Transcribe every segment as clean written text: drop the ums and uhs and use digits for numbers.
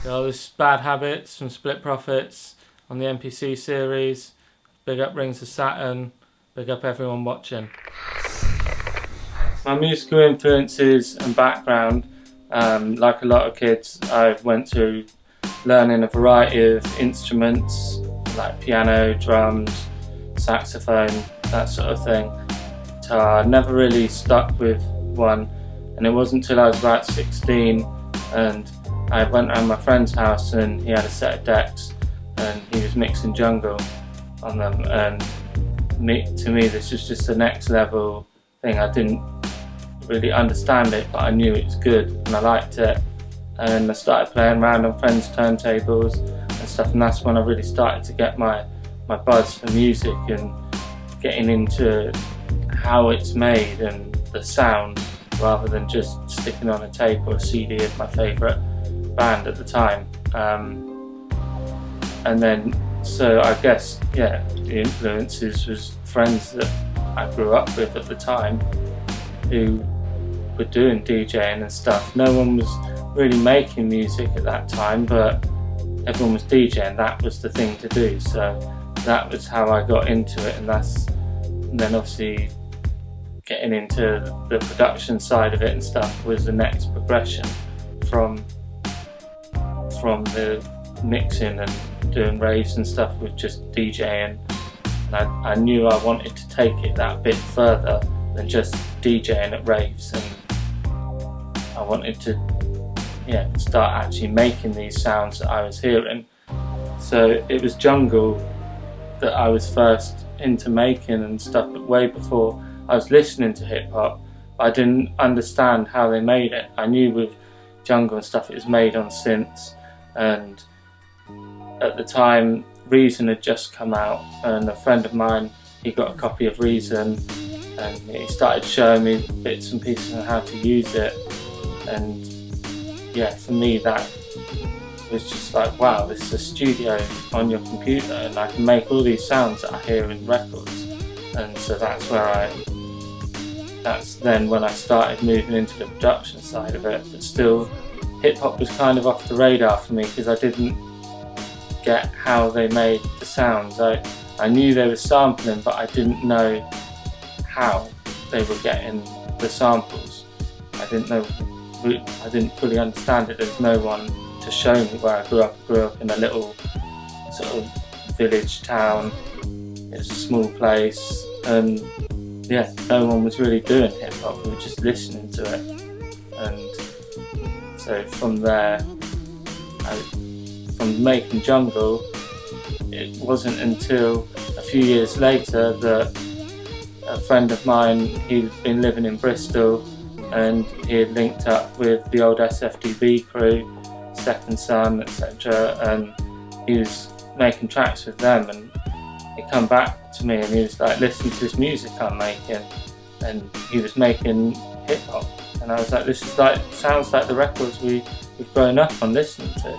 Yo, this is BadHabitz from Split Profits on the MPC series. Big up Rings of Saturn. Big up everyone watching. My musical influences and background, like a lot of kids, I went through learning a variety of instruments like piano, drums, saxophone, that sort of thing. So I never really stuck with one, and it wasn't until I was about 16 and I went around my friend's house and he had a set of decks and he was mixing jungle on them, and to me this was just the next level thing. I didn't really understand it, but I knew it was good and I liked it, and I started playing around on friends' turntables and stuff, and that's when I really started to get my buzz for music and getting into how it's made and the sound, rather than just sticking on a tape or a CD of my favourite band at the time. And then, so I guess, yeah, the influences was friends that I grew up with at the time who were doing DJing and stuff. No one was really making music at that time, but everyone was DJing. That was the thing to do, so that was how I got into it, and then obviously getting into the production side of it and stuff was the next progression from the mixing and doing raves and stuff with just DJing. And I knew I wanted to take it that bit further than just DJing at raves, and I wanted to start actually making these sounds that I was hearing. So it was jungle that I was first into making and stuff, but way before I was listening to hip hop. I didn't understand how they made it. I knew with jungle and stuff it was made on synths, and at the time Reason had just come out, and a friend of mine, he got a copy of Reason and he started showing me bits and pieces on how to use it, and yeah, for me that was just like, wow, this is a studio on your computer and I can make all these sounds that I hear in records. And so that's then when I started moving into the production side of it. But still, hip hop was kind of off the radar for me because I didn't get how they made the sounds. I knew they were sampling, but I didn't know how they were getting the samples. I didn't fully understand it. There was no one to show me where I grew up. I grew up in a little sort of village town. It was a small place, and yeah, no one was really doing hip hop. We were just listening to it, and so from there, from making jungle, it wasn't until a few years later that a friend of mine, he'd been living in Bristol, and he had linked up with the old SFDB crew, Second Son, etc., and he was making tracks with them, and he come back to me and he was like, listen to this music I'm making, and he was making hip hop, and I was like, this is like, sounds like the records we've grown up on listening to.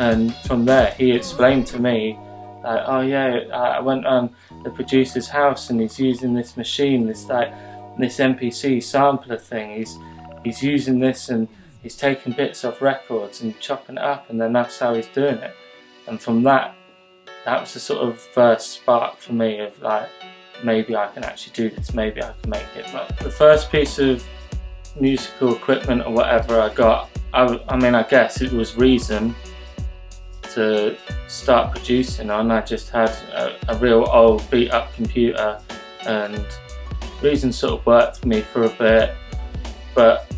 And from there he explained to me like, oh yeah, I went on the producer's house and he's using this machine, this MPC sampler thing, he's using this and he's taking bits off records and chopping it up, and then that's how he's doing it. And from that was the sort of first spark for me of like, maybe I can actually do this, maybe I can make it. But the first piece of musical equipment or whatever I got, I mean, I guess it was Reason to start producing on. I just had a real old beat up computer, and Reason sort of worked for me for a bit, but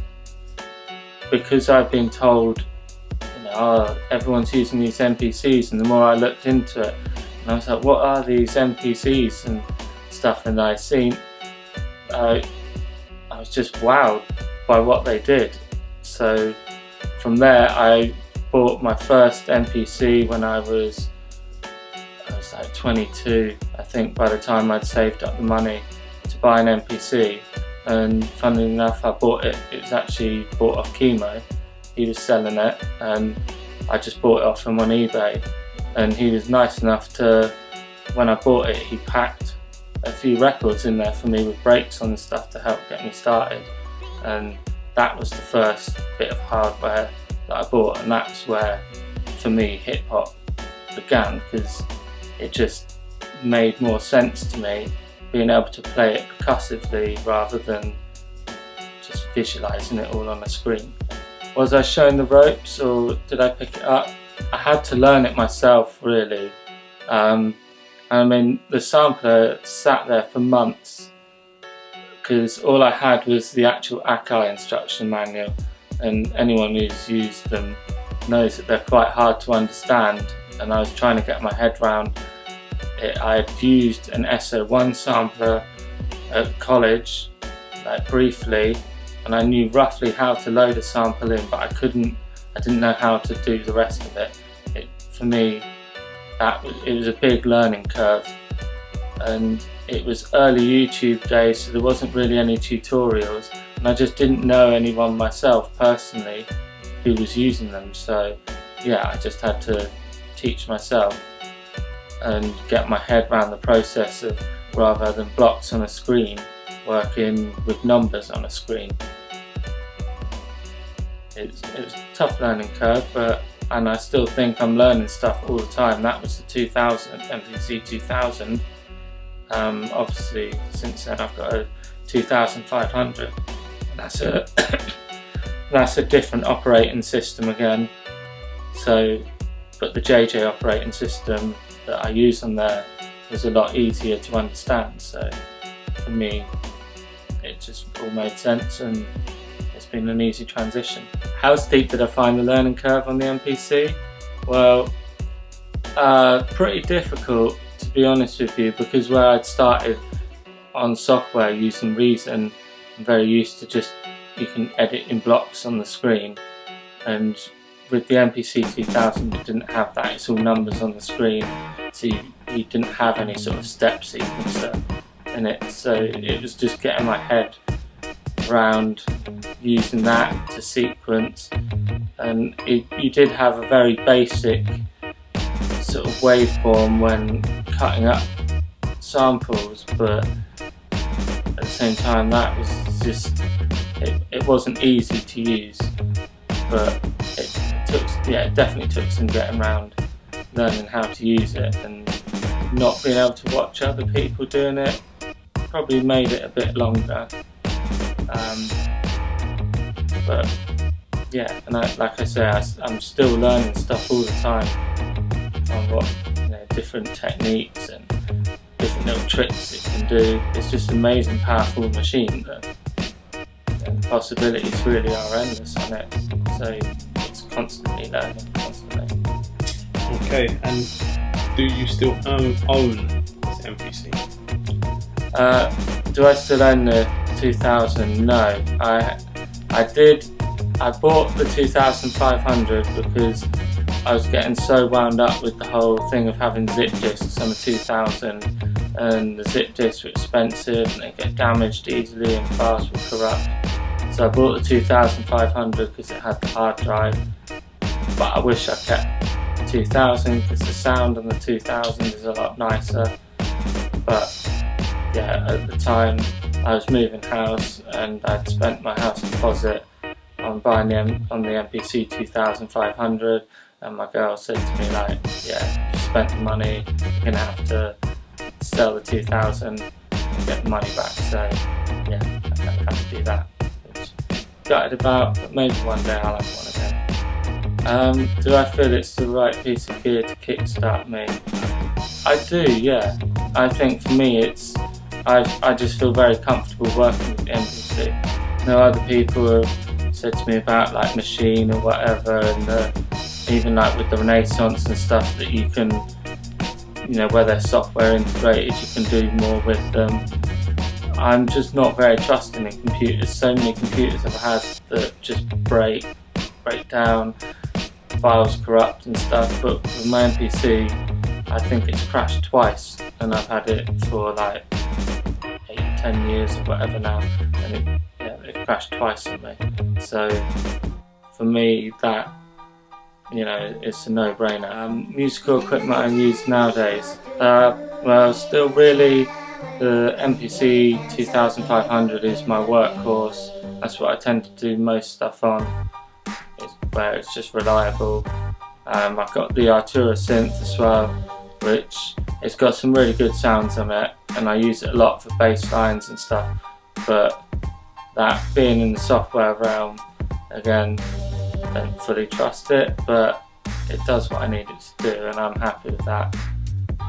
because I've been told, everyone's using these MPCs, and the more I looked into it, and I was like, what are these MPCs and stuff, and I was just wowed by what they did. So from there I bought my first MPC when I was like 22, I think, by the time I'd saved up the money to buy an MPC. And funnily enough, it was actually bought off Chemo. He was selling it and I just bought it off him on eBay, and he was nice enough to, when I bought it, he packed a few records in there for me with breaks on and stuff to help get me started. And that was the first bit of hardware that I bought, and that's where for me hip hop began, because it just made more sense to me being able to play it percussively rather than just visualising it all on a screen. Was I shown the ropes or did I pick it up? I had to learn it myself, really. I mean, the sampler sat there for months because all I had was the actual Akai instruction manual, and anyone who's used them knows that they're quite hard to understand, and I was trying to get my head around it. I had used an SO1 sampler at college, like briefly, and I knew roughly how to load a sample in, but I didn't know how to do the rest of it. For me, it was a big learning curve, and it was early YouTube days, so there wasn't really any tutorials, and I just didn't know anyone myself personally who was using them, so yeah, I just had to teach myself and get my head around the process of, rather than blocks on a screen, working with numbers on a screen. It was a tough learning curve, and I still think I'm learning stuff all the time. That was the 2000, MPC 2000. Obviously since then I've got a 2500, and that's a different operating system again. So, but the JJ operating system that I use on there was a lot easier to understand, so for me it just all made sense, and it's been an easy transition. How steep did I find the learning curve on the MPC? Well, pretty difficult, to be honest with you, because where I'd started on software using Reason, I'm very used to just, you can edit in blocks on the screen, and with the MPC 2000 it didn't have that, it's all numbers on the screen, so you didn't have any sort of step sequencer in it, so it was just getting my head around using that to sequence, and you did have a very basic sort of waveform when cutting up samples, but at the same time that was just, it wasn't easy to use, but it definitely took some getting around learning how to use it, and not being able to watch other people doing it probably made it a bit longer. But yeah, and like I say, I'm still learning stuff all the time on what, different techniques and different little tricks it can do. It's just an amazing, powerful machine, and the possibilities really are endless on it. So it's constantly learning, constantly. Okay, and do you still own this MPC? Do I still own the 2000? No, I bought the 2500 because I was getting so wound up with the whole thing of having zip disks on the 2000, and the zip disks were expensive and they get damaged easily and files were corrupt. So I bought the 2500 because it had the hard drive, but I wish I kept the 2000 because the sound on the 2000 is a lot nicer. But yeah, at the time I was moving house and I'd spent my house deposit on buying on the MPC 2500, and my girl said to me, like, yeah, you spent the money, you're gonna have to sell the 2000 and get the money back. So yeah, I kind of had to do that, which gutted about, but maybe one day I'll have one again. Do I feel it's the right piece of gear to kickstart me? I do, yeah. I think for me I just feel very comfortable working with the MPC. Other people have said to me about like Machine or whatever, and even like with the Renaissance and stuff, that you can, where they're software integrated, you can do more with them. I'm just not very trusting in computers. So many computers I've had that just break down, files corrupt and stuff, but with my MPC I think it's crashed twice, and I've had it for like 8-10 years or whatever now, and it crashed twice on me. So for me that, it's a no-brainer. Musical equipment I use nowadays, well, still really the MPC 2500 is my workhorse. That's what I tend to do most stuff on, where it's just reliable, I've got the Arturia Synth as well, which it's got some really good sounds on it, and I use it a lot for bass lines and stuff. But that being in the software realm, again, I don't fully trust it, but it does what I need it to do, and I'm happy with that.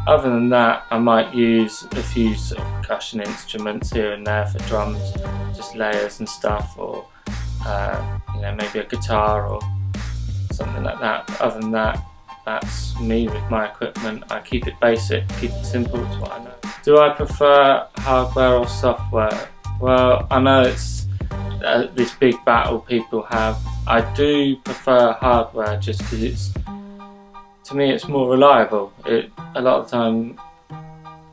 Other than that, I might use a few sort of percussion instruments here and there for drums, just layers and stuff, or you know, maybe a guitar or something like that. But other than that, that's me with my equipment. I keep it basic, keep it simple, it's what I know. Do I prefer hardware or software? Well, I know it's this big battle people have. I do prefer hardware just because it's, to me, it's more reliable. A lot of the time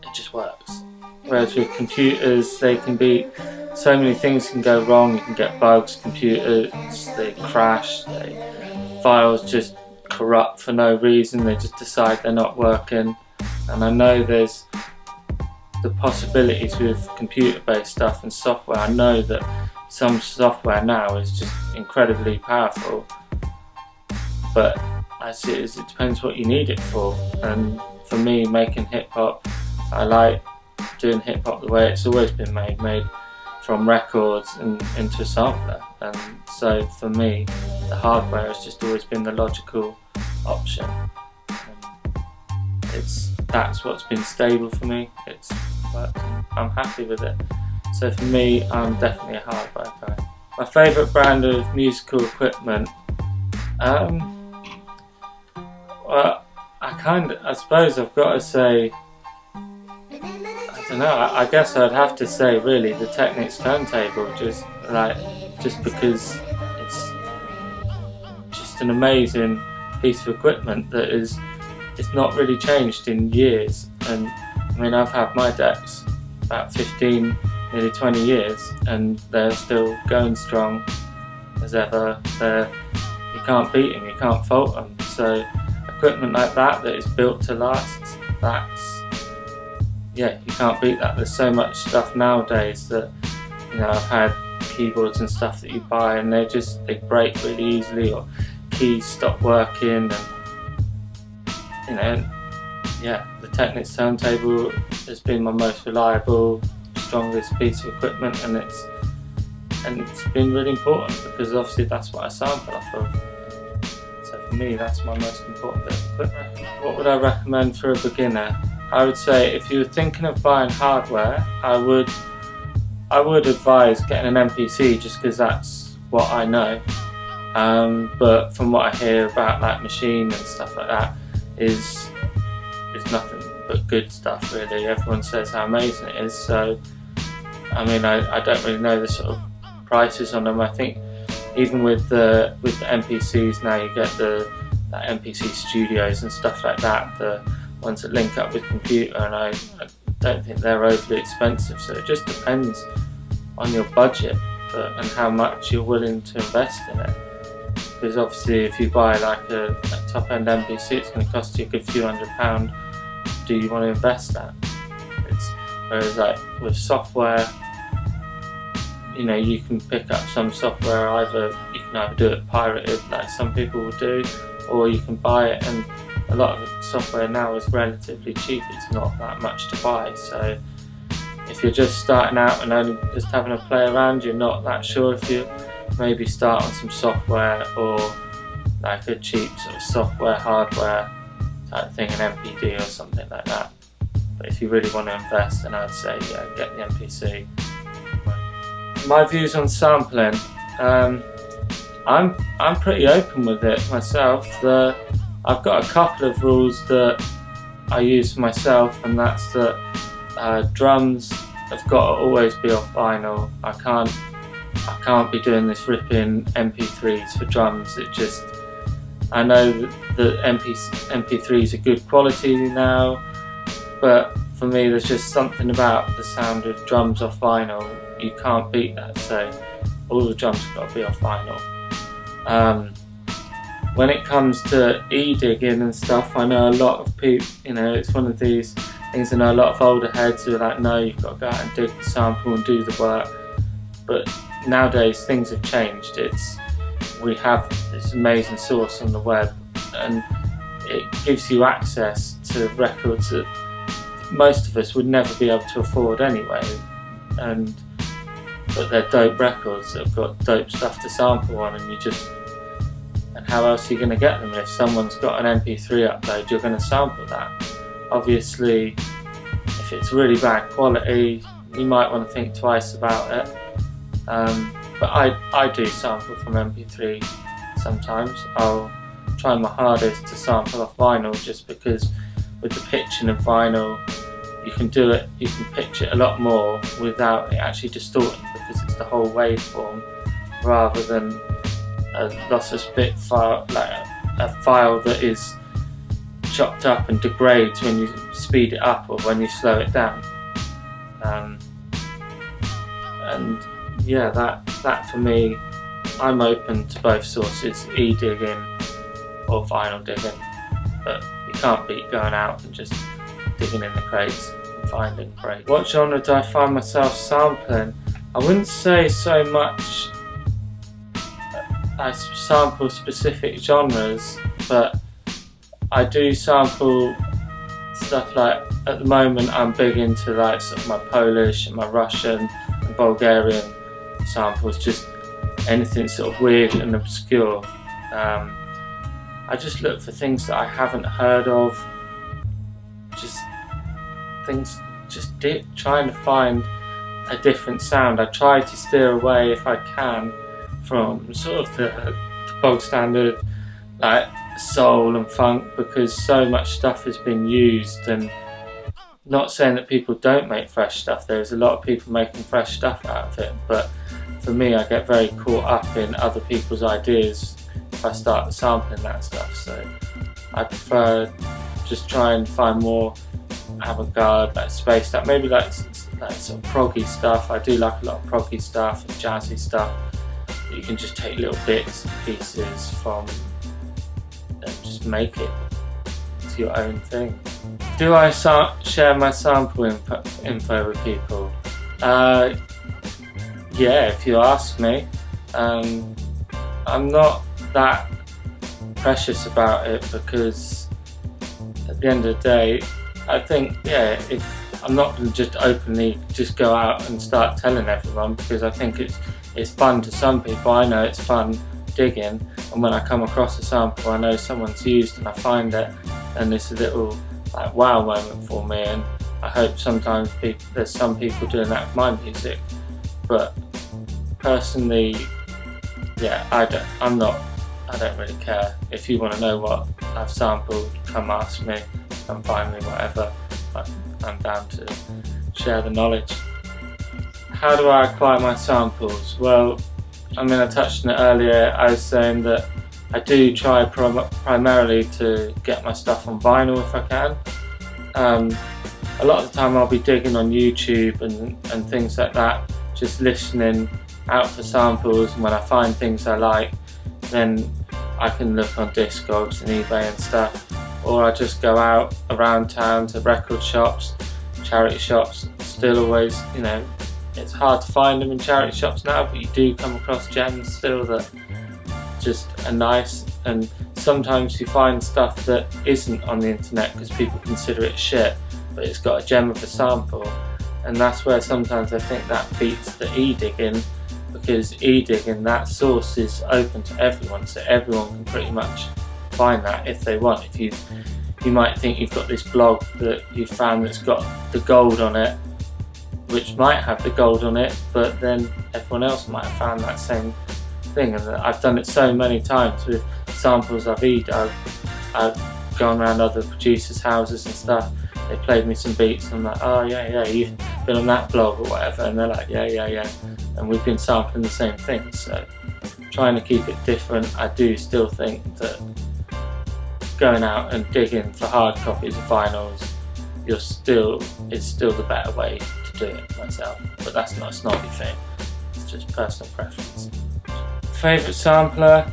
it just works. Whereas with computers, they can be, so many things can go wrong. You can get bugs, computers, they crash, files just corrupt for no reason, they just decide they're not working. And I know there's the possibilities with computer-based stuff and software. I know that some software now is just incredibly powerful, but I see it depends what you need it for. And for me, making hip-hop, I like doing hip-hop the way it's always been made from records and into a sampler. And so for me, the hardware has just always been the logical option. That's what's been stable for me. It's worked, and I'm happy with it. So for me, I'm definitely a hardware guy. My favourite brand of musical equipment, well, I suppose I've got to say, I don't know, I guess I'd have to say really the Technics turntable, just because it's just an amazing piece of equipment that it's not really changed in years. And I mean, I've had my decks about 15, nearly 20 years, and they're still going strong as ever. You can't beat them, you can't fault them. So equipment like that is built to last, yeah, you can't beat that. There's so much stuff nowadays that, you know, I've had keyboards and stuff that you buy and they break really easily, or keys stop working, and you know, yeah, the Technics turntable has been my most reliable, strongest piece of equipment, and it's been really important because obviously that's what I sample off of. So for me, that's my most important bit of equipment. What would I recommend for a beginner? I would say if you were thinking of buying hardware, I would advise getting an MPC just because that's what I know. But from what I hear about like Machine and stuff like that, is nothing but good stuff really. Everyone says how amazing it is. So I mean, I don't really know the sort of prices on them. I think even with the MPCs now, you get that MPC studios and stuff like that, the ones that link up with computer, and I don't think they're overly expensive. So it just depends on your budget and how much you're willing to invest in it. Because obviously if you buy like a top-end MPC, it's going to cost you a good few £100. Do you want to invest that? Whereas like with software, you know, you can pick up some software, you can either do it pirated like some people will do, or you can buy it, and a lot of software now is relatively cheap. It's not that much to buy. So if you're just starting out and only just having a play around, you're not that sure, if you maybe start on some software or like a cheap sort of software hardware type thing, an MPD or something like that. But if you really want to invest, then I'd say yeah, get the MPC. My views on sampling, I'm pretty open with it myself. I've got a couple of rules that I use for myself, and that's that drums have got to always be off vinyl. I can't be doing this ripping MP3s for drums. I know that MP3s are good quality now, but for me there's just something about the sound of drums off vinyl. You can't beat that, so all the drums have got to be off vinyl. When it comes to e-digging and stuff, I know a lot of people, you know, it's one of these things. I know a lot of older heads who are like, no, you've got to go out and dig the sample and do the work. But nowadays things have changed. We have this amazing source on the web and it gives you access to records that most of us would never be able to afford anyway, but they're dope records that have got dope stuff to sample on, and how else are you going to get them? If someone's got an MP3 upload, you're going to sample that. Obviously, if it's really bad quality, you might want to think twice about it. But I do sample from MP3 sometimes. I'll try my hardest to sample off vinyl, just because with the pitching of vinyl, you can pitch it a lot more without it actually distorting, because it's the whole waveform rather than a lossless bit file, like a file that is chopped up and degrades when you speed it up or when you slow it down. And yeah, that for me, I'm open to both sources, e-digging or vinyl digging, but you can't beat going out and just digging in the crates and finding crates. What genre do I find myself sampling? I wouldn't say so much I sample specific genres, but I do sample stuff like, at the moment I'm big into like sort of my Polish and my Russian and Bulgarian samples, just anything sort of weird and obscure. I just look for things that I haven't heard of, trying to find a different sound. I try to steer away if I can from sort of the bog standard like soul and funk, because so much stuff has been used, and not saying that people don't make fresh stuff, there's a lot of people making fresh stuff out of it, but for me I get very caught up in other people's ideas if I start sampling that stuff, so I prefer just try and find more avant-garde, like spaced out, maybe like sort of proggy stuff. I do like a lot of proggy stuff and jazzy stuff that you can just take little bits and pieces from and just make it into your own thing. Do I share my sample info with people? Yeah, if you ask me. I'm not that precious about it, because at the end of the day, I think, yeah, if I'm not going to just openly just go out and start telling everyone, because I think it's fun to some people. I know it's fun digging, and when I come across a sample I know someone's used and I find it, and it's a little like wow moment for me, and I hope sometimes there's some people doing that with my music. But personally, yeah, I don't really care. If you want to know what I've sampled, come ask me, come find me, whatever. I'm down to share the knowledge. How do I acquire my samples? Well, I mean, I touched on it earlier. I was saying that I do try primarily to get my stuff on vinyl if I can. A lot of the time I'll be digging on YouTube and things like that, just listening out for samples, and when I find things I like, then I can look on Discogs and eBay and stuff, or I just go out around town to record shops, charity shops. Still always, you know, it's hard to find them in charity shops now, but you do come across gems still that just are nice, and sometimes you find stuff that isn't on the internet because people consider it shit, but it's got a gem of a sample, and that's where sometimes I think that beats the e-digging, because e-digging, that source is open to everyone, so everyone can pretty much find that if they want. If you might think you've got this blog that you found that's got the gold on it, which might have the gold on it, but then everyone else might have found that same thing. And I've done it so many times with samples I've e-dug. I've gone around other producers' houses and stuff, they played me some beats and I'm like, oh yeah, you've been on that blog or whatever, and they're like, yeah, and we've been sampling the same thing. So trying to keep it different. I do still think that going out and digging for hard copies of vinyls, it's still the better way to do it myself, but that's not a snobby thing, it's just personal preference. Favourite sampler?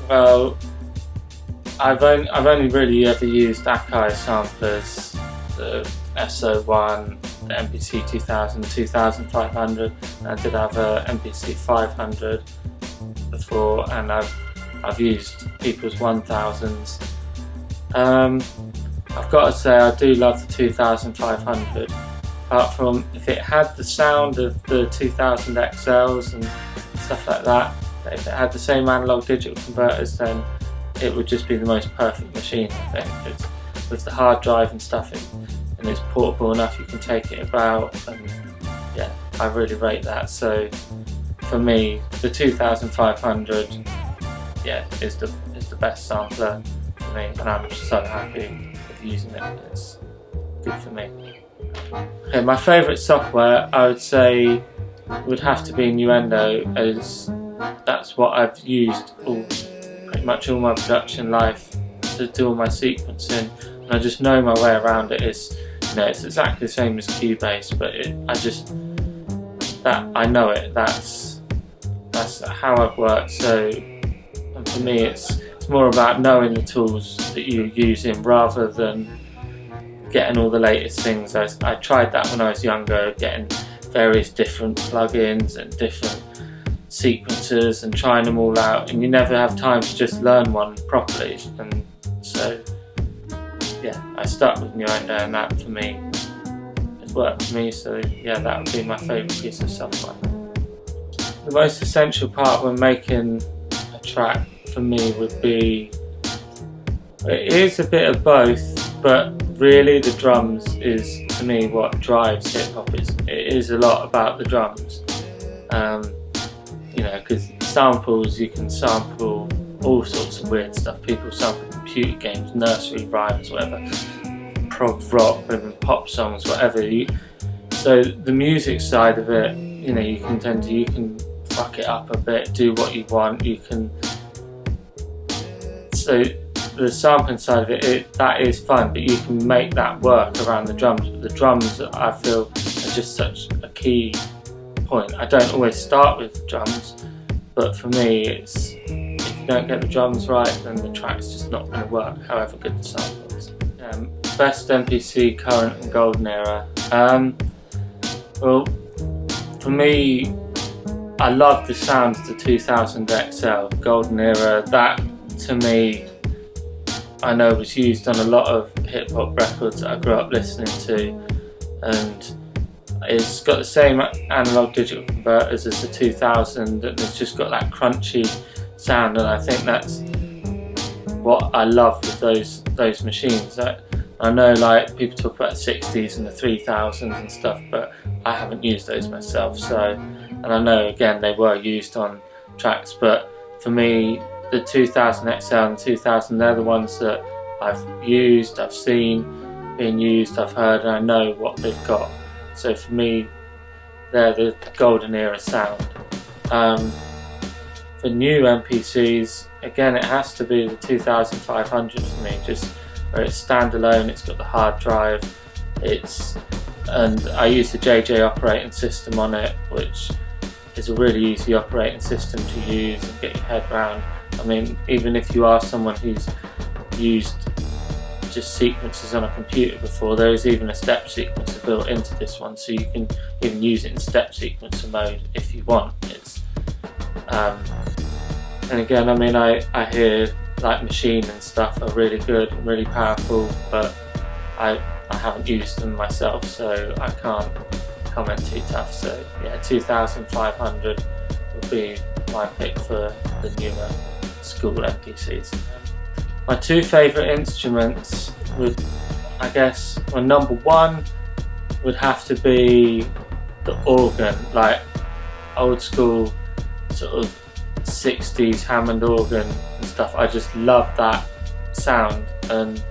Well, I've only really ever used Akai samplers, the SO1, the MPC 2000, 2500, and I did have a MPC 500 before, and I've I've used people's 1000s. I've got to say I do love the 2500, apart from if it had the sound of the 2000 XLs and stuff like that, if it had the same analog digital converters, then it would just be the most perfect machine, I think. It's, with the hard drive and stuff, and it's portable enough, you can take it about, and yeah, I really rate that. So for me, the 2500, yeah, is the best sampler for me, and I'm so happy with using it. It's good for me. Okay, my favourite software, I would say, would have to be Nuendo, as that's what I've used pretty much all my production life to do all my sequencing, and I just know my way around it. It's exactly the same as Cubase, but I know it. That's how I've worked. So, and for me, it's more about knowing the tools that you're using rather than getting all the latest things. I tried that when I was younger, getting various different plugins and different sequencers and trying them all out, and you never have time to just learn one properly. And so, yeah, I stuck with Nuendo, and that for me has worked for me. So yeah, that would be my favourite piece of software. The most essential part when making a track for me would be, it is a bit of both, but really the drums is to me what drives hip hop. It is a lot about the drums, because samples, you can sample all sorts of weird stuff. People sample computer games, nursery rhymes, whatever, prog rock, even pop songs, whatever. So the music side of it, you can fuck it up a bit, do what you want. So the sampling side of it, that is fun, but you can make that work around the drums. But the drums, I feel, are just such a key point. I don't always start with the drums, but for me, it's, if you don't get the drums right, then the track's just not going to work, however good the sample is. Best MPC current and golden era. Well, for me, I love the sound of the 2000 XL golden era. That, to me, I know was used on a lot of hip hop records that I grew up listening to, and it's got the same analog digital converters as the 2000, and it's just got that crunchy sound, and I think that's what I love with those machines. I know, like, people talk about the 60s and the 3000s and stuff, but I haven't used those myself. So, and I know again they were used on tracks, but for me, the 2000 XL and 2000, they're the ones that I've used, I've seen being used, I've heard, and I know what they've got. So for me, they're the golden era sound. For new MPCs, again, it has to be the 2500 for me, just where it's standalone, it's got the hard drive, and I use the JJ operating system on it, which is a really easy operating system to use and get your head around. I mean, even if you are someone who's used just sequencers on a computer before, there is even a step sequencer built into this one, so you can even use it in step sequencer mode if you want. And again, I mean, I hear like Machine and stuff are really good and really powerful, but I haven't used them myself, so I can't comment too tough. So yeah, 2500 would be my pick for the newer school MPCs. My two favourite instruments would, I guess, well, number one would have to be the organ, like old school sort of 60s Hammond organ and stuff. I just love that sound, and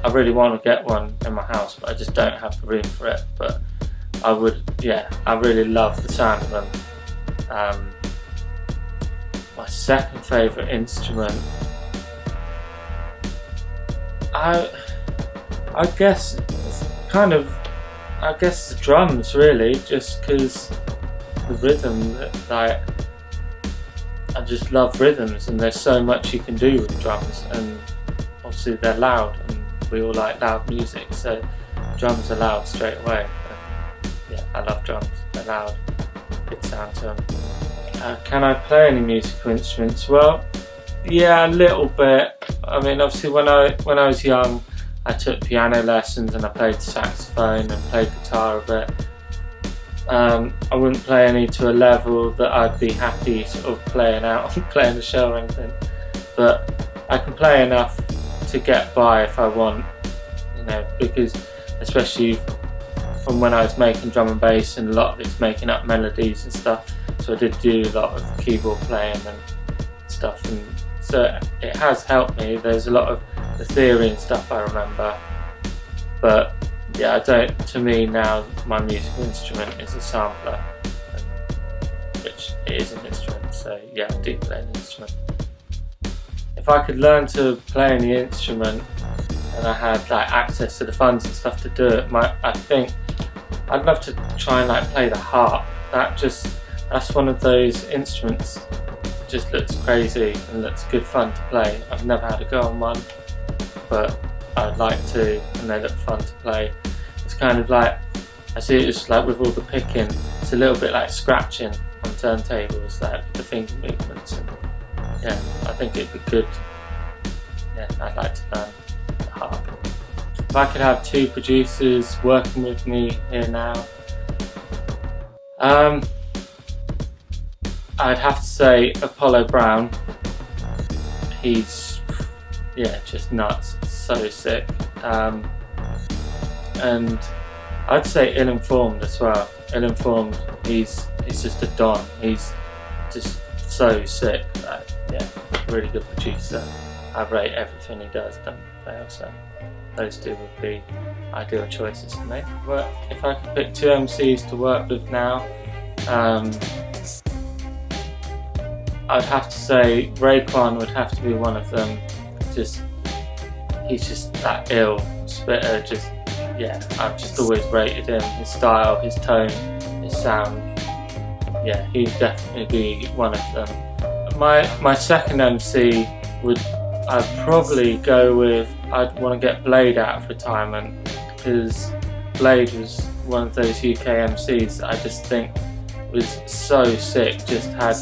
I really want to get one in my house, but I just don't have the room for it. But I would, yeah, I really love the sound of them. My second favourite instrument, I guess the drums, really, just because the rhythm, like, I just love rhythms, and there's so much you can do with drums, and obviously they're loud, and we all like loud music, so drums are loud straight away. And yeah, I love drums, they're loud, good sound to them. Can I play any musical instruments? Well, Yeah, a little bit. I mean, obviously when I was young, I took piano lessons and I played saxophone and played guitar a bit. I wouldn't play any to a level that I'd be happy sort of playing out, playing a show or anything. But I can play enough to get by if I want, you know, because especially from when I was making drum and bass, and a lot of it's making up melodies and stuff. So I did do a lot of keyboard playing and stuff, and so it has helped me. There's a lot of the theory and stuff I remember, but yeah, to me now my musical instrument is a sampler, which it is an instrument, so yeah, I do play an instrument. If I could learn to play any instrument and I had like access to the funds and stuff to do it, I think I'd love to try and like play the harp. That's one of those instruments that just looks crazy and looks good fun to play. I've never had a go on one, but I'd like to, and they look fun to play. It's kind of like, I see it as like with all the picking, it's a little bit like scratching on turntables, like the finger movements, and yeah, I think it'd be good. Yeah, I'd like to learn the harp. If I could have two producers working with me here now, I'd have to say Apollo Brown. He's, yeah, just nuts, so sick. And I'd say Ill-Informed as well. Ill-Informed, he's just a don. He's just so sick. Yeah, really good producer. I rate everything he does, don't fail. So those two would be ideal choices for me. But if I could pick two MCs to work with now, I'd have to say Raekwon would have to be one of them. He's just that ill spitter. Yeah, I've just always rated him. His style, his tone, his sound. Yeah, he'd definitely be one of them. My second MC I'd probably go with, I'd want to get Blade out of retirement, because Blade was one of those UK MCs I just think was so sick, just had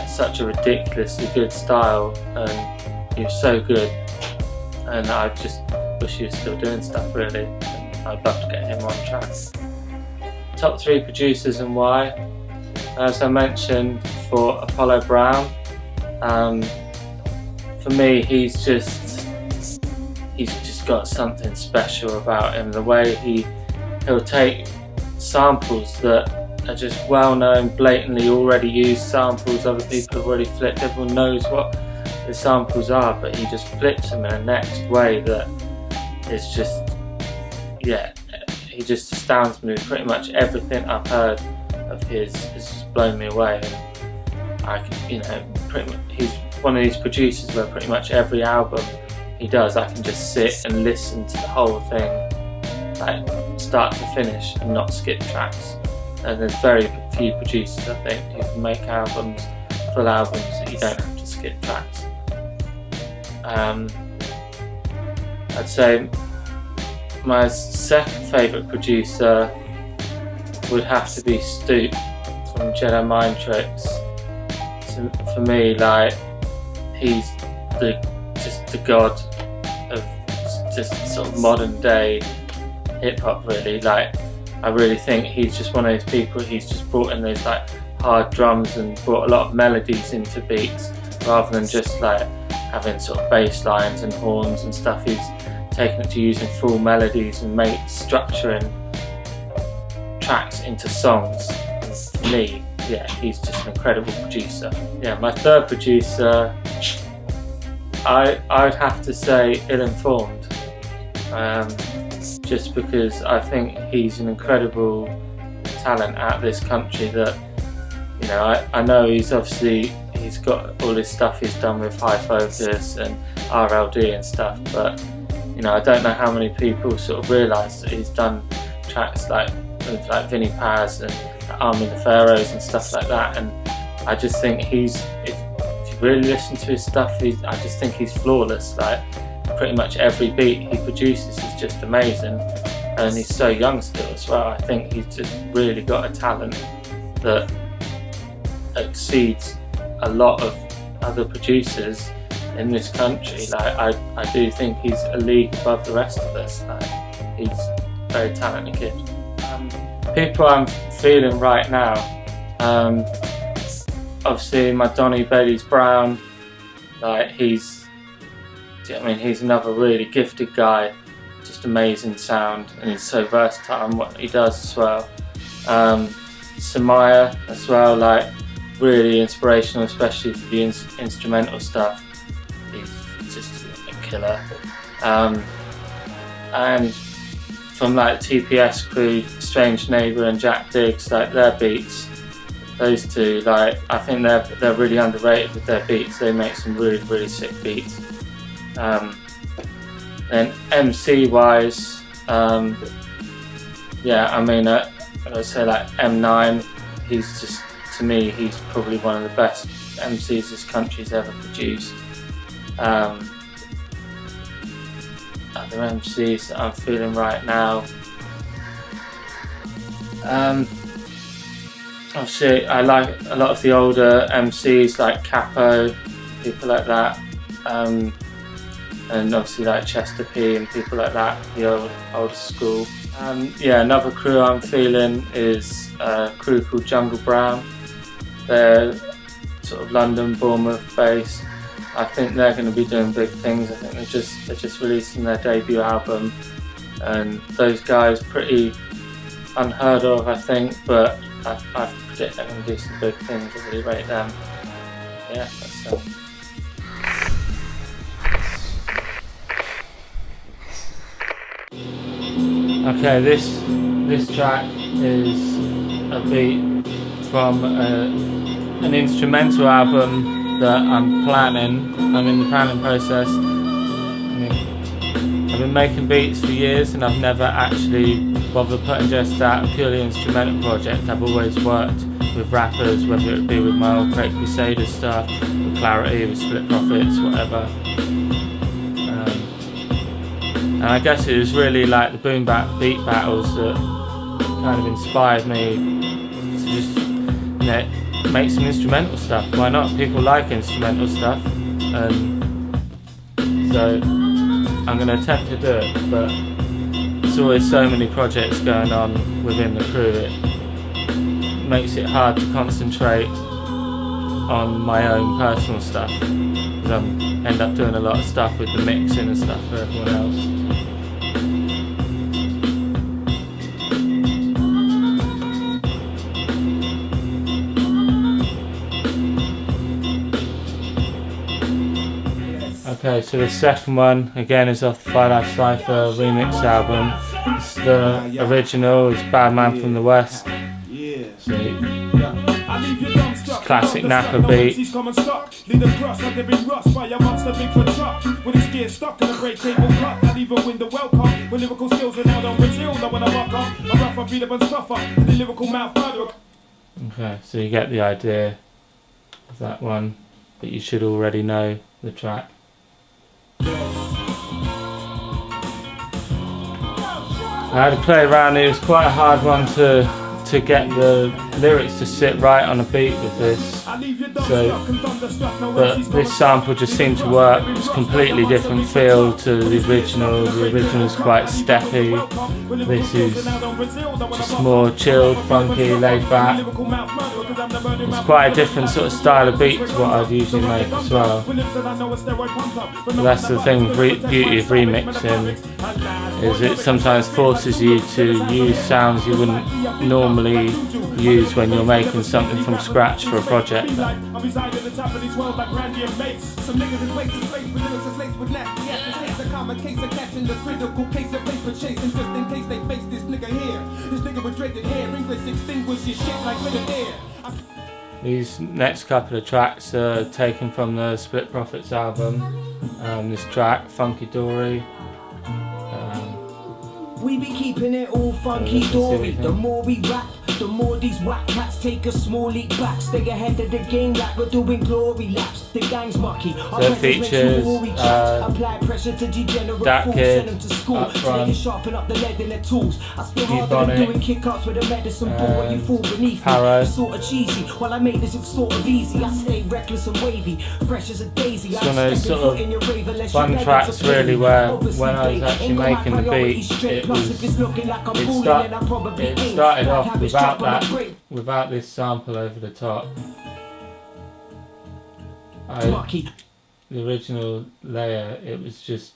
such a ridiculously good style, and he was so good, and I just wish he was still doing stuff really, and I'd love to get him on track. Top three producers and why. As I mentioned, for Apollo Brown, for me he's just got something special about him. The way he'll take samples that are just well known, blatantly already used samples, other people have already flipped, everyone knows what the samples are, but he just flips them in a next way that is just, yeah, he just astounds me. Pretty much everything I've heard of his has just blown me away, and pretty much he's one of these producers where pretty much every album he does, I can just sit and listen to the whole thing, like start to finish, and not skip tracks. And there's very few producers, I think, who can make albums, full albums, that you don't have to skip tracks. I'd say my second favourite producer would have to be Stoop from Jedi Mind Tricks. For me, like, he's just the god of just sort of modern day hip hop, really. Like, I really think he's just one of those people. He's just brought in those like hard drums and brought a lot of melodies into beats, rather than just like having sort of bass lines and horns and stuff. He's taken it to using full melodies and structuring tracks into songs. And for me, yeah, he's just an incredible producer. Yeah, my third producer, I'd have to say Ill-Informed. Just because I think he's an incredible talent out of this country that, you know, I know he's got all his stuff he's done with High Focus and RLD and stuff, but, you know, I don't know how many people sort of realise that he's done tracks like with like Vinnie Paz and Army of the Pharaohs and stuff like that, and I just think if you really listen to his stuff, I just think he's flawless. Like, pretty much every beat he produces is just amazing, and he's so young still as well. I think he's just really got a talent that exceeds a lot of other producers in this country. Like I do think he's a league above the rest of us. Like, he's a very talented kid. People I'm feeling right now, obviously my Donny Bailey's Brown, like he's another really gifted guy, just amazing sound, and he's so versatile in what he does as well. Samaya as well, like really inspirational, especially for the instrumental stuff. He's just a killer. And from like TPS crew, Strange Neighbour and Jack Diggs, like their beats, those two, like I think they're really underrated with their beats. They make some really sick beats. Then MC wise, yeah, I mean, I would say like M9. He's just, to me, he's probably one of the best MCs this country's ever produced. Other MCs that I'm feeling right now. Obviously, I like a lot of the older MCs like Capo, people like that, and obviously like Chester P and people like that, the older school. Yeah, another crew I'm feeling is a crew called Jungle Brown. They're sort of London, Bournemouth based. I think they're going to be doing big things. I think they're just releasing their debut album, and those guys pretty unheard of, I think, but I predict they're going to do some big things. I really rate them. Yeah, that's it. Okay, this track is a beat from an instrumental album that I'm planning. I'm in the planning process. I've been making beats for years and I've never actually bothered putting just that purely instrumental project. I've always worked with rappers, whether it be with my old Krate Krusaders stuff, with Clarity, with Split Profits, whatever. And I guess it was really like the boom bap beat battles that kind of inspired me to just, you know, make some instrumental stuff. Why not? People like instrumental stuff, and so I'm going to attempt to do it, but there's always so many projects going on within the crew, it makes it hard to concentrate on my own personal stuff, because I end up doing a lot of stuff with the mixing and stuff for everyone else. Okay, so the second one again is off the Five Life Cypher remix album. It's the original, it's Bad Man from the West. So, it's classic Napa beat. Okay, so you get the idea of that one, but you should already know the track. I had to play around. It was quite a hard one to get the lyrics to sit right on a beat with this. So, but this sample just seemed to work. It's a completely different feel to the original. The original is quite steppy. This is just more chilled, funky, laid back. It's quite a different sort of style of beat to what I'd usually make as well. But that's the thing with beauty of remixing, is it sometimes forces you to use sounds you wouldn't normally use when you're making something from scratch for a project. These next couple of tracks are taken from the Split Profits album. This track, Funky Dory. We be keeping it all funky dory. The more we rap, the more these whack cats take a small leap back. Stay ahead of the game like we're doing glory laps. The guy So it features that kid up front, Ebonic, Paro. It's one of those sort of fun tracks really where when I was actually making the beat, it started off without this sample over the top. The original layer, it was just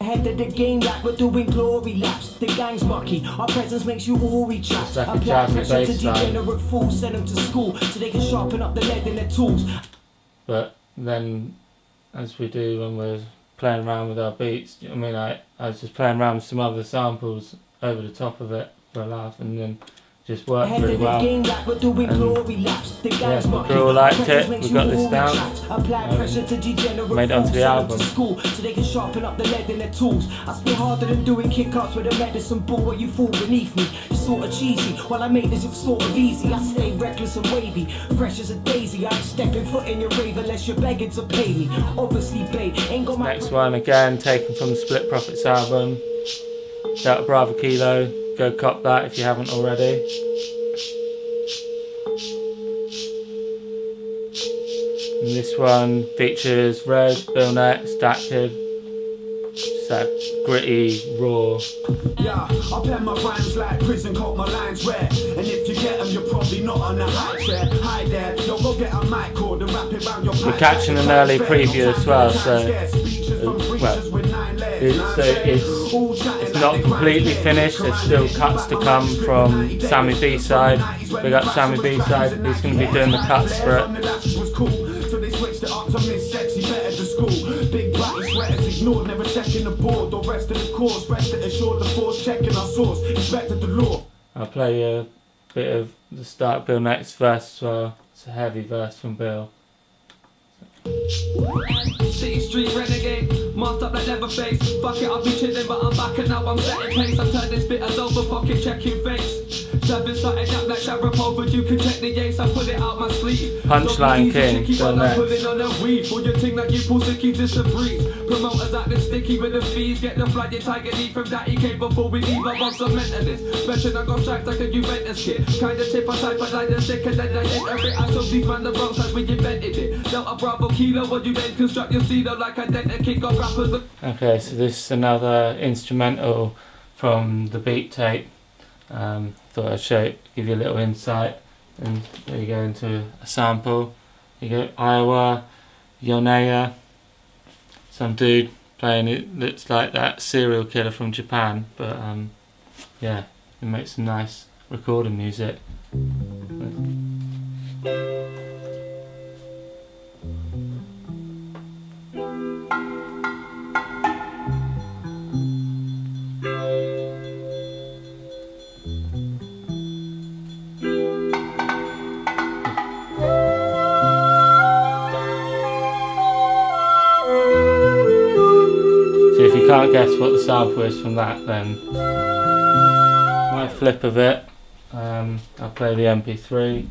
Ahead of the game like we're doing glory laps. The gang's mucky, our presence makes you all retract. like a Apply jazzy pressure to bass line. degenerate fools, send them to school so they can sharpen up the lead in their tools. But then, as we do when we're playing around with our beats, I mean, I was just playing around with some other samples over the top of it for a laugh, and then just worked really well. And yeah, we all liked it. We got this down. Made it onto the album. So they can sharpen up the lead in their tools. I spit harder than doing kick-ups with a medicine ball where you fall beneath me. You're sort of cheesy, while I make this look sort of easy. I stay reckless and wavy, fresh as a daisy. I ain't stepping foot in your rave unless you're begging to pay me. Obviously, babe, ain't got my... Next one, again, taken from the Split Profits album. Delta Bravo Kilo. Go cop that if you haven't already. And this one features Rez, Bill Nex, Dat Kid. Just that gritty, raw. Yeah, I pen my rhymes like prison, caught my lines rare. And if you get them, you're probably not on a high chair. Hi there, yo, go get a mic cord and wrap it round your pipe. We're catching an early preview as well, so it's not completely finished. There's still cuts to come from Sammy B-side. We got Sammy B-side. He's going to be doing the cuts for it. So they switched it up to Miss Sexy, better to school. Big blatty sweaters ignored, never checking the board or rest of the course. Rest it assured, the force checking our source. Respected the law. I'll play a bit of the start of Bill Next verse as well. It's a heavy verse from Bill. City street renegade, masked up like Leatherface. Fuck it, I'll be chilling, but I'm back and now I'm setting pace. I've turned this bit as over pocket checking face. Serving something up like Sharapova, you can check the ace, I put it out my sleeve. Punchline King, Bill Next. Pulling on a weed, for your thing like you pull sicky, just a breeze. Promoters acting sticky with the fees, get the flight, your tiger lead from that EK before we leave. I'm on some mentalist, veteran, I got stripes like a Juventus kid. Kinda tip, I type, I like the stick, and then I enter it. I told these man the wrong side, we invented it. Delta Bravo Kilo, what you then construct your stilo like a dent, kick off rappers. Okay, so this is another instrumental from the beat tape. Thought I'd give you a little insight, and there you go into a sample. You go Iowa, Yonea, some dude playing it looks like that serial killer from Japan, but yeah, it makes some nice recording music. If you can't guess what the sample is from that, then my flip of it, I'll play the MP3.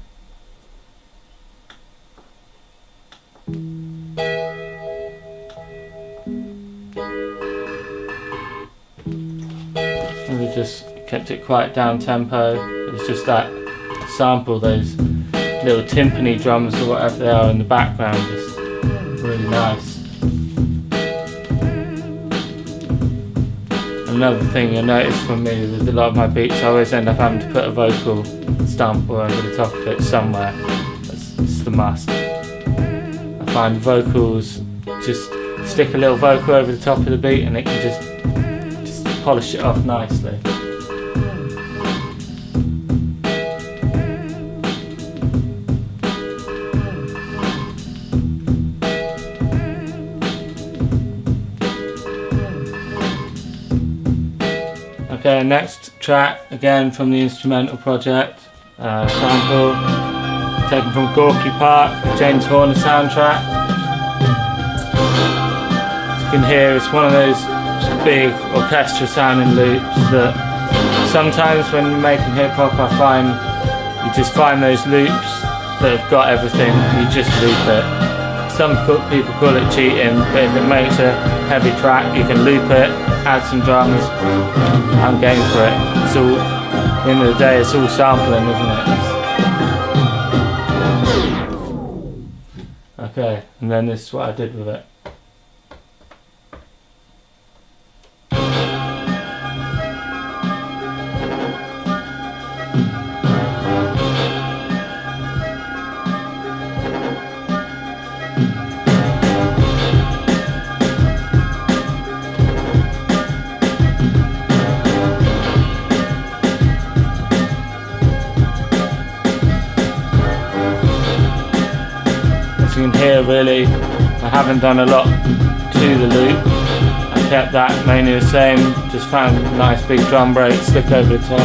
And we just kept it quite down tempo. It's just that sample, those little timpani drums or whatever they are in the background, just really nice. Another thing you'll notice from me with a lot of my beats, I always end up having to put a vocal sample over the top of it somewhere. It's the must. I find vocals, just stick a little vocal over the top of the beat and it can just polish it off nicely. Okay, next track, again from the instrumental project, sample taken from Gorky Park, the James Horner soundtrack. As you can hear, it's one of those big orchestra sounding loops that sometimes when you're making hip hop, I find you just find those loops that have got everything, you just loop it. some people call it cheating, but if it makes a heavy track, you can loop it, add some drums. I'm game for it. It's all, at the end of the day, it's all sampling, isn't it? Okay, and then this is what I did with it. As you can hear, really, I haven't done a lot to the loop. I kept that mainly the same, just found a nice big drum break, stick over the top.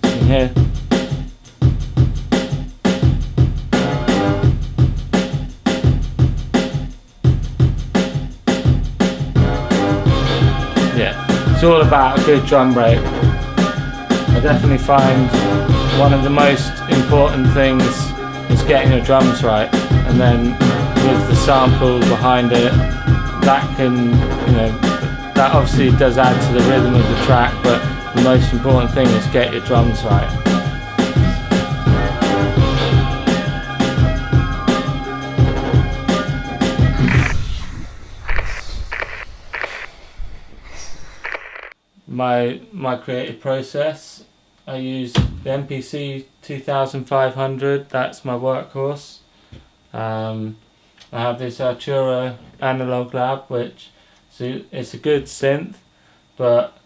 You can hear. Yeah, it's all about a good drum break. I definitely find one of the most important things is getting your drums right, and then with the sample behind it, that can, that obviously does add to the rhythm of the track, but the most important thing is get your drums right. My creative process, I use the MPC 2500, that's my workhorse. I have this Arturia analog lab, which it's a good synth, but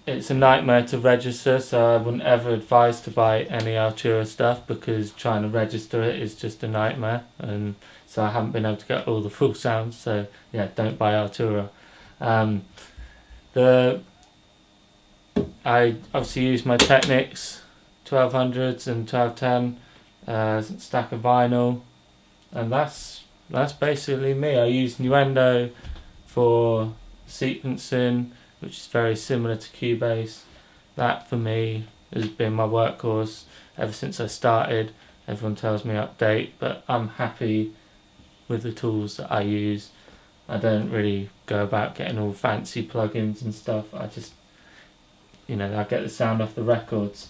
it's a nightmare to register, so I wouldn't ever advise to buy any Arturia stuff, because trying to register it is just a nightmare, and so I haven't been able to get all the full sounds, so yeah, don't buy Arturia. I obviously use my Technics 1200s and 1210, stack of vinyl, and that's basically me. I use Nuendo for sequencing, which is very similar to Cubase. That for me has been my workhorse ever since I started. Everyone tells me update, but I'm happy with the tools that I use. I don't really go about getting all fancy plugins and stuff. I just, I get the sound off the records.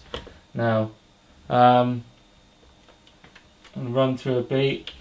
Now, I'm going to run through a beat.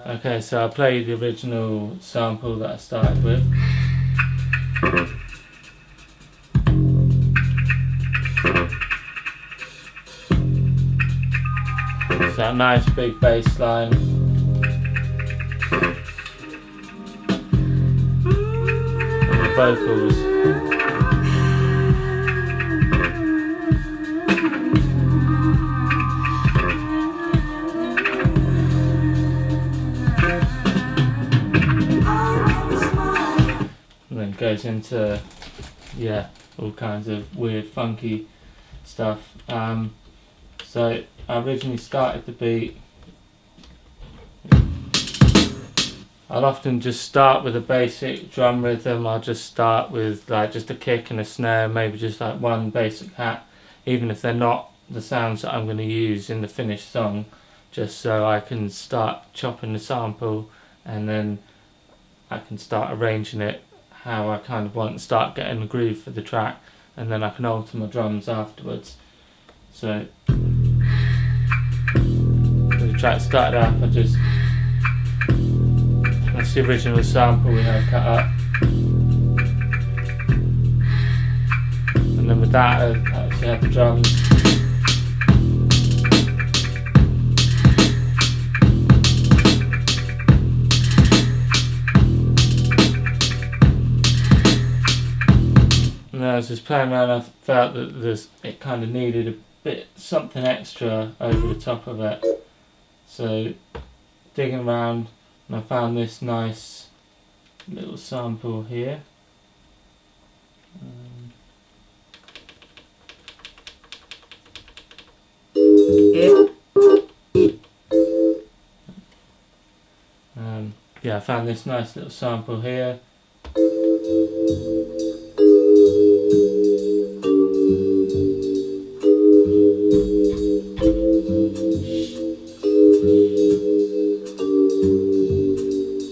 Okay, so I'll play the original sample that I started with. It's that nice big bass line. And the vocals. Goes into all kinds of weird funky stuff. So I originally started the beat. I'll often just start with a basic drum rhythm. I'll just start with just a kick and a snare, maybe just one basic hat, even if they're not the sounds that I'm going to use in the finished song, just so I can start chopping the sample, and then I can start arranging it how I kind of want to start getting the groove for the track, and then I can alter my drums afterwards. So the track started up, that's the original sample we had cut up, and then with that I actually had the drums. was just playing around, I felt that it kind of needed a bit something extra over the top of it. So digging around, and I found this nice little sample here. Yeah, I found this nice little sample here.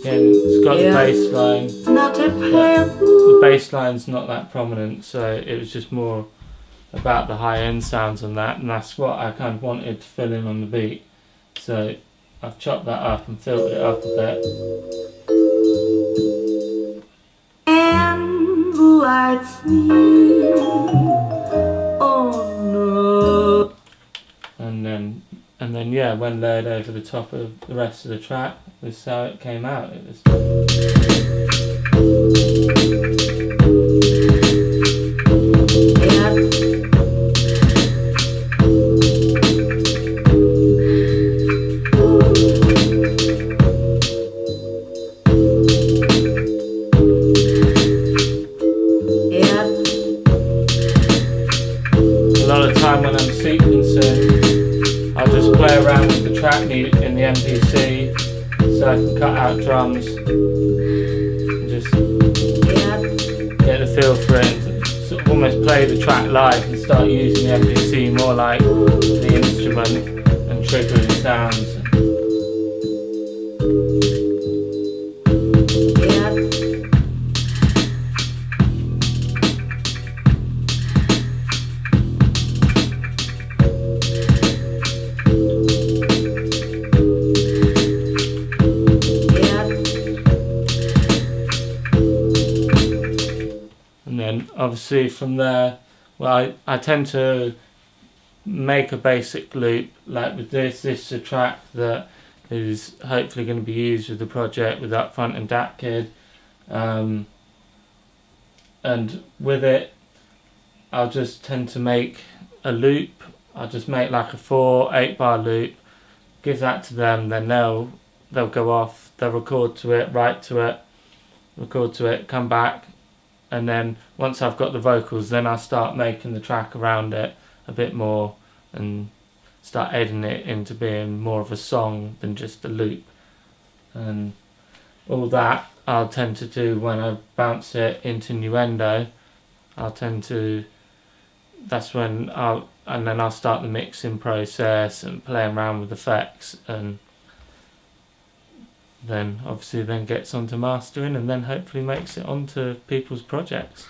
Again, it's got the bass line. The bass line's not that prominent, so it was just more about the high end sounds on that, and that's what I kind of wanted to fill in on the beat. So I've chopped that up and filtered it up a bit. And the lights me. Oh no. And then yeah, when layered over the top of the rest of the track, this is how it came out. It was a lot of time when I'm sequencing, I'll just play around with the track in the MPC so I can cut out drums and just get the feel for it and sort of almost play the track live and start using the MPC more like the instrument and triggering sounds. Obviously from there, well, I tend to make a basic loop like with this. This is a track that is hopefully going to be used with the project with Upfront and Dat Kid, and with it I'll just tend to make a loop. I'll just make like a 4-8 bar loop, give that to them, then they'll go off, they'll record to it, write to it, record to it, come back. And then once I've got the vocals, then I'll start making the track around it a bit more and start editing it into being more of a song than just a loop. And all that I'll tend to do when I bounce it into Nuendo. That's when I'll start the mixing process and playing around with effects, and then obviously then gets onto mastering and then hopefully makes it onto people's projects.